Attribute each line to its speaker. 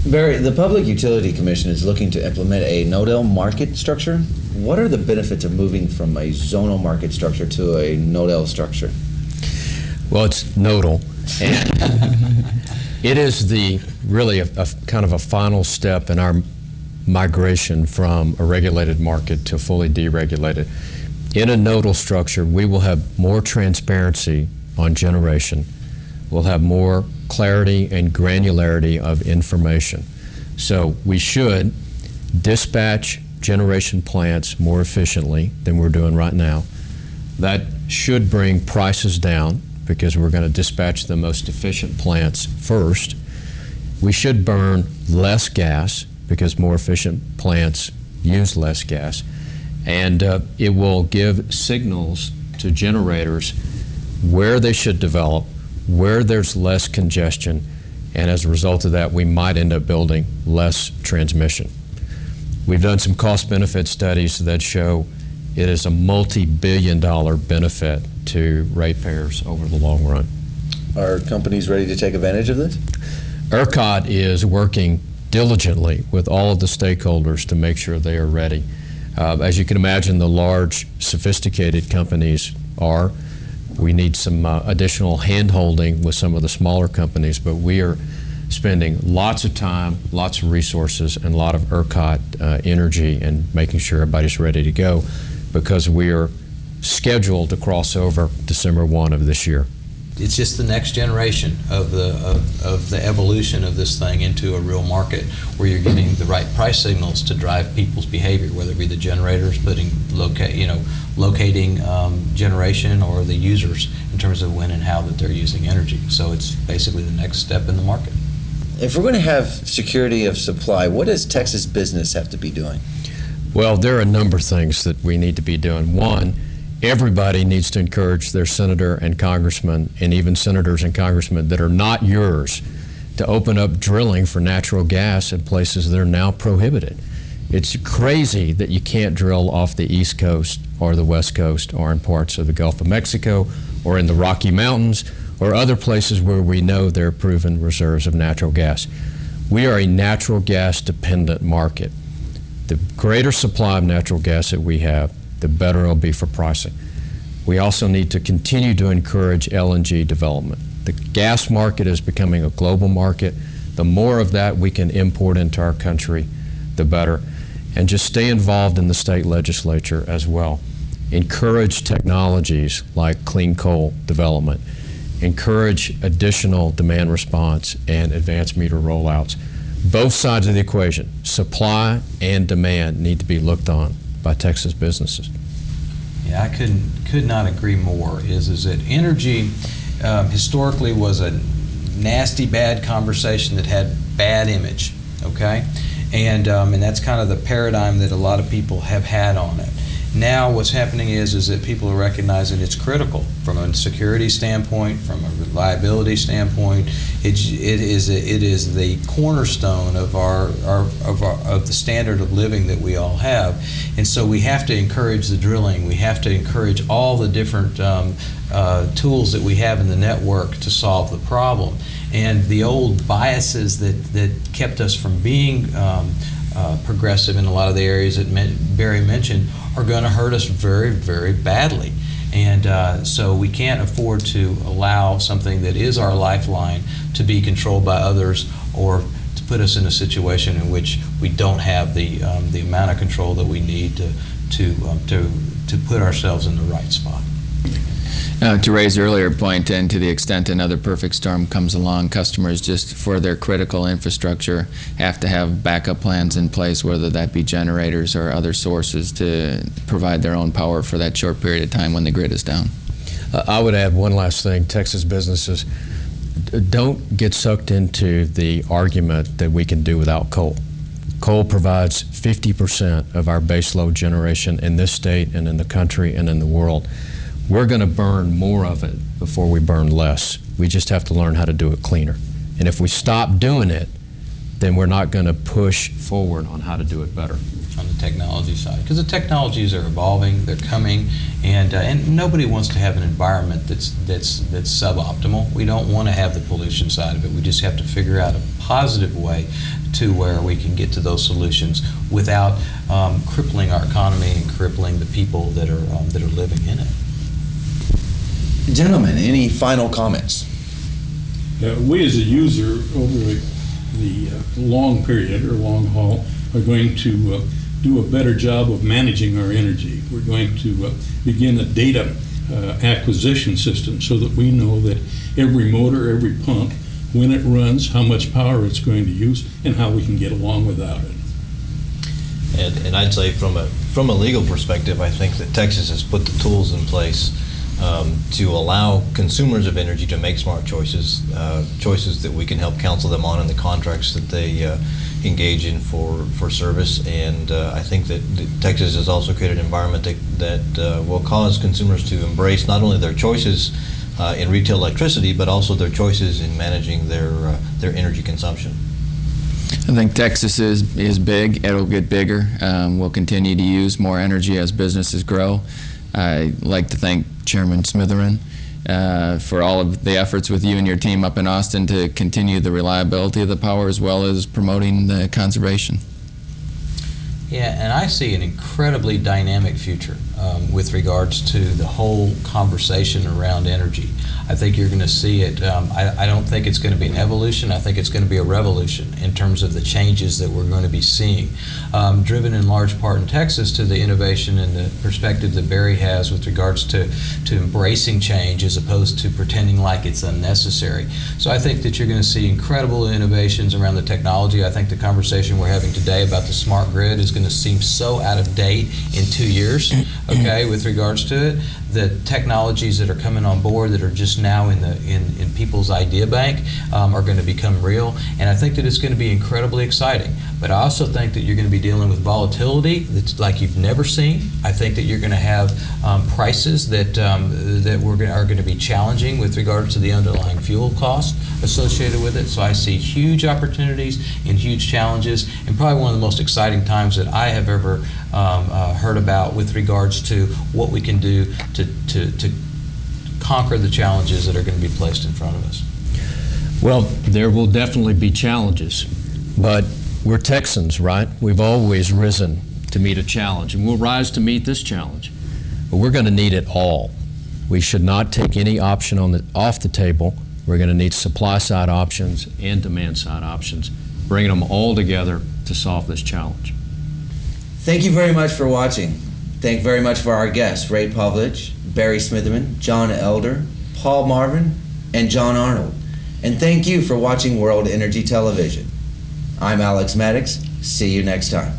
Speaker 1: Barry, the Public Utility Commission is looking to implement a Nodal market structure. What are the benefits of moving from a zonal market structure to a Nodal structure?
Speaker 2: Well, it's nodal, and it is really a kind of a final step in our migration from a regulated market to fully deregulated. In a nodal structure, we will have more transparency on generation. We'll have more clarity and granularity of information. So we should dispatch generation plants more efficiently than we're doing right now. That should bring prices down because we're going to dispatch the most efficient plants first. We should burn less gas because more efficient plants use less gas. And it will give signals to generators where they should develop, where there's less congestion, and as a result of that, we might end up building less transmission. We've done some cost-benefit studies that show it is a multi-billion-dollar benefit to ratepayers over the long run.
Speaker 1: Are companies ready to take advantage of this?
Speaker 2: ERCOT is working diligently with all of the stakeholders to make sure they are ready. As you can imagine, the large, sophisticated companies are. We need some additional hand-holding with some of the smaller companies, but we are spending lots of time, lots of resources, and a lot of ERCOT energy in making sure everybody's ready to go, because we are scheduled to cross over December 1 of this year.
Speaker 3: It's just the next generation of the evolution of this thing into a real market where you're getting the right price signals to drive people's behavior, whether it be the generators locating generation, or the users in terms of when and how that they're using energy. So it's basically the next step in the market.
Speaker 1: If we're going to have security of supply, what does Texas business have to be doing?
Speaker 2: Well, there are a number of things that we need to be doing. One, everybody needs to encourage their senator and congressman, and even senators and congressmen that are not yours, to open up drilling for natural gas in places that are now prohibited. It's crazy that you can't drill off the East Coast or the West Coast or in parts of the Gulf of Mexico or in the Rocky Mountains or other places where we know there are proven reserves of natural gas. We are a natural gas dependent market. The greater supply of natural gas that we have, the better it'll be for pricing. We also need to continue to encourage LNG development. The gas market is becoming a global market. The more of that we can import into our country, the better. And just stay involved in the state legislature as well. Encourage technologies like clean coal development. Encourage additional demand response and advanced meter rollouts. Both sides of the equation, supply and demand, need to be looked on by Texas businesses.
Speaker 3: Yeah, I could not agree more. Is that energy historically was a nasty, bad conversation that had bad image, okay? And that's kind of the paradigm that a lot of people have had on it. Now what's happening is that people are recognizing it's critical from a security standpoint, from a reliability standpoint. It is the cornerstone of of the standard of living that we all have, and so we have to encourage the drilling. We have to encourage all the different tools that we have in the network to solve the problem. And the old biases that kept us from being progressive in a lot of the areas that Barry mentioned are going to hurt us very, very badly. And so we can't afford to allow something that is our lifeline to be controlled by others, or to put us in a situation in which we don't have the amount of control that we need to put ourselves in the right spot.
Speaker 4: To Ray's earlier point, and to the extent another perfect storm comes along, customers, just for their critical infrastructure, have to have backup plans in place, whether that be generators or other sources, to provide their own power for that short period of time when the grid is down.
Speaker 2: I would add one last thing. Texas businesses, don't get sucked into the argument that we can do without coal. Coal provides 50% of our baseload generation in this state and in the country and in the world. We're going to burn more of it before we burn less. We just have to learn how to do it cleaner. And if we stop doing it, then we're not going to push forward on how to do it better.
Speaker 3: on the technology side, because the technologies are evolving, they're coming, and nobody wants to have an environment that's suboptimal. We don't want to have the pollution side of it. We just have to figure out a positive way to where we can get to those solutions without crippling our economy and crippling the people that are living in it.
Speaker 1: Gentlemen, any final comments?
Speaker 5: We as a user over the long period or long haul are going to do a better job of managing our energy. We're going to begin a data acquisition system so that we know that every motor, every pump, when it runs, how much power it's going to use, and how we can get along without it.
Speaker 6: And I'd say from a legal perspective, I think that Texas has put the tools in place to allow consumers of energy to make smart choices, choices that we can help counsel them on in the contracts that they engage in for service. And I think that Texas has also created an environment that will cause consumers to embrace not only their choices in retail electricity, but also their choices in managing their energy consumption.
Speaker 4: I think Texas is big. It'll get bigger. We'll continue to use more energy as businesses grow. I'd like to thank Chairman Smitherman for all of the efforts with you and your team up in Austin to continue the reliability of the power as well as promoting the conservation.
Speaker 3: Yeah, and I see an incredibly dynamic future with regards to the whole conversation around energy. I think you're going to see it. I don't think it's going to be an evolution. I think it's going to be a revolution in terms of the changes that we're going to be seeing, driven in large part in Texas to the innovation and the perspective that Barry has with regards to embracing change as opposed to pretending like it's unnecessary. So I think that you're going to see incredible innovations around the technology. I think the conversation we're having today about the smart grid is going to seem so out of date in 2 years, okay, with regards to it. The technologies that are coming on board that are just now in people's idea bank are going to become real, and I think that it's going to be incredibly exciting. But I also think that you're going to be dealing with volatility that's like you've never seen. I think that you're going to have prices that are going to be challenging with regards to the underlying fuel cost associated with it. So I see huge opportunities and huge challenges, and probably one of the most exciting times that I have ever heard about with regards to what we can do to conquer the challenges that are going to be placed in front of us.
Speaker 2: Well, there will definitely be challenges, but we're Texans, right? We've always risen to meet a challenge, and we'll rise to meet this challenge. But we're going to need it all. We should not take any option off the table. We're going to need supply-side options and demand-side options, bringing them all together to solve this challenge.
Speaker 1: Thank you very much for watching. Thank very much for our guests, Ray Pavlovich, Barry Smitherman, John Elder, Paul Marvin, and John Arnold. And thank you for watching World Energy Television. I'm Alex Maddox. See you next time.